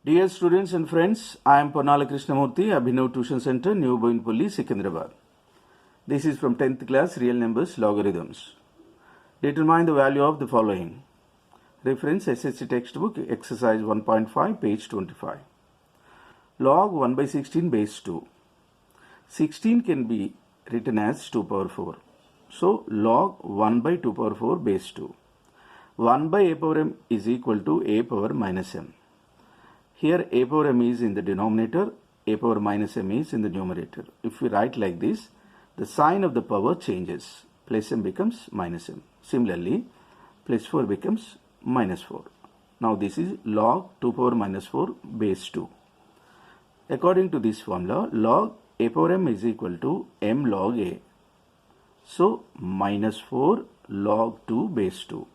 Dear students and friends, I am Ponnala Krishnamurthy, Abhinav Tuition Center, New Boinpulli, Secunderabad. This is from 10th class Real Numbers Logarithms. Determine the value of the following. Reference SSC textbook, exercise 1.5, page 25. Log 1 by 16 base 2. 16 can be written as 2 power 4. So, log 1 by 2 power 4 base 2. 1 by a power m is equal to a power minus m. Here a power m is in the denominator, a power minus m is in the numerator. If we write like this, the sign of the power changes. Plus m becomes minus m. Similarly, plus 4 becomes minus 4. Now this is log 2 power minus 4 base 2. According to this formula, log a power m is equal to m log a. So minus 4 log 2 base 2.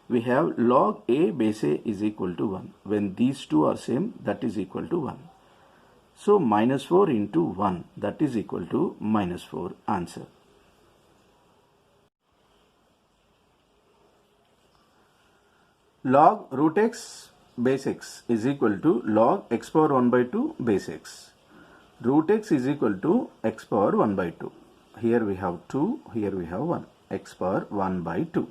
We have log a base a is equal to 1. When these two are same, that is equal to 1. So minus 4 into 1, that is equal to minus 4. Answer. Log root x base x is equal to log x power 1 by 2 base x. Root x is equal to x power 1 by 2. Here we have 2, here we have 1. X power 1 by 2.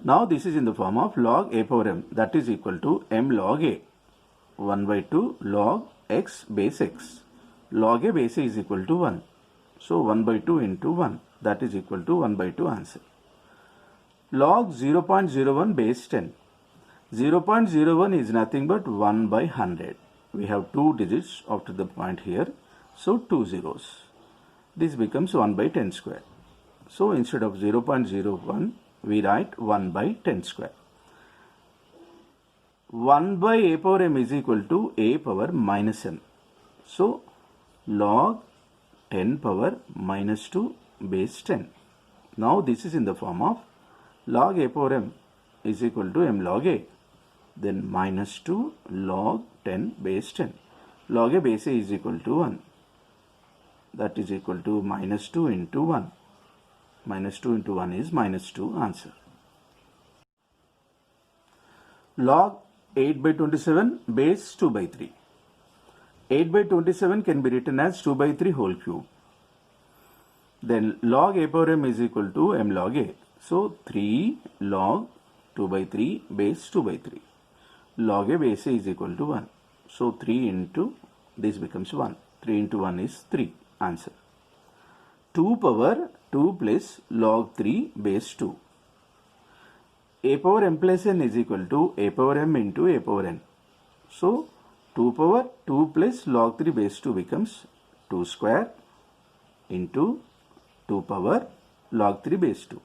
Now this is in the form of log a power m, that is equal to m log a. 1 by 2 log x base x. Log a base a is equal to 1. So 1 by 2 into 1, that is equal to 1 by 2. Answer. Log 0.01 base 10. 0.01 is nothing but 1 by 100. We have 2 digits after the point here. So 2 zeros. This becomes 1 by 10 square. So instead of 0.01, we write 1 by 10 square. 1 by a power m is equal to a power minus m. So log 10 power minus 2 base 10. Now this is in the form of log a power m is equal to m log a. Then minus 2 log 10 base 10. Log a base a is equal to 1. That is equal to minus 2 into 1. Minus 2 into 1 is minus 2. Answer. Log 8 by 27 base 2 by 3. 8 by 27 can be written as 2 by 3 whole cube. Then log a power m is equal to m log a. So 3 log 2 by 3 base 2 by 3. Log a base a is equal to 1. So 3 into this becomes 1. 3 into 1 is 3. Answer. 2 power 2 plus log 3 base 2. A power m plus n is equal to a power m into a power n. So 2 power 2 plus log 3 base 2 becomes 2 square into 2 power log 3 base 2.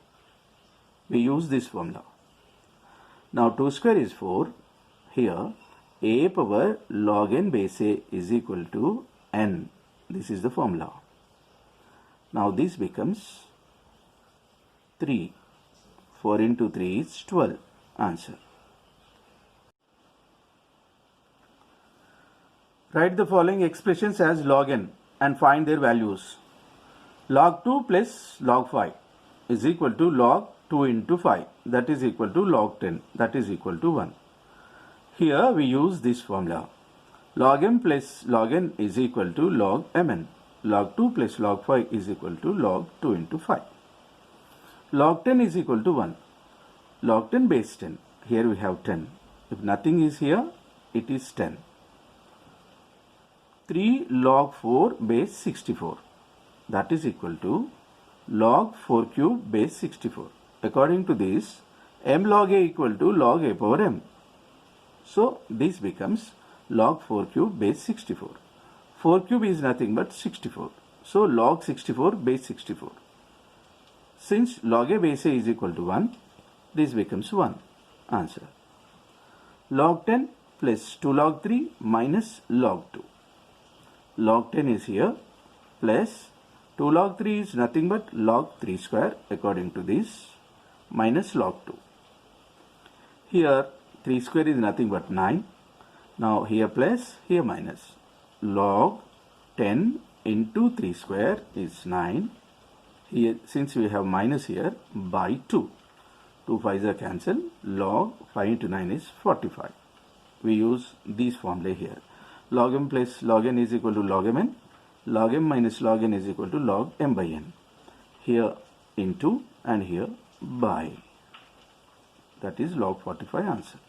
We use this formula. Now 2 square is 4. Here a power log n base a is equal to n. This is the formula. Now this becomes 3. 4 into 3 is 12. Answer. Write the following expressions as log n and find their values. Log 2 plus log 5 is equal to log 2 into 5. That is equal to log 10. That is equal to 1. Here we use this formula. Log m plus log n is equal to log mn. Log 2 plus log 5 is equal to log 2 into 5. Log 10 is equal to 1. Log 10 base 10. Here we have 10. If nothing is here, it is 10. 3 log 4 base 64. That is equal to log 4 cube base 64. According to this, m log a equal to log a power m. So this becomes log 4 cube base 64. 4 cube is nothing but 64. So log 64 base 64. Since log a base a is equal to 1, this becomes 1. Answer. Log 10 plus 2 log 3 minus log 2. Log 10 is here plus 2 log 3 is nothing but log 3 square according to this minus log 2. Here 3 square is nothing but 9. Now here plus, here minus. Log 10 into 3 square is 9. Here, since we have minus here, by 2. 2 5s are cancelled. Log 5 into 9 is 45. we use these formulae here. Log m plus log n is equal to log mn. Log m minus log n is equal to log m by n. Here into and here by. That is log 45 answer.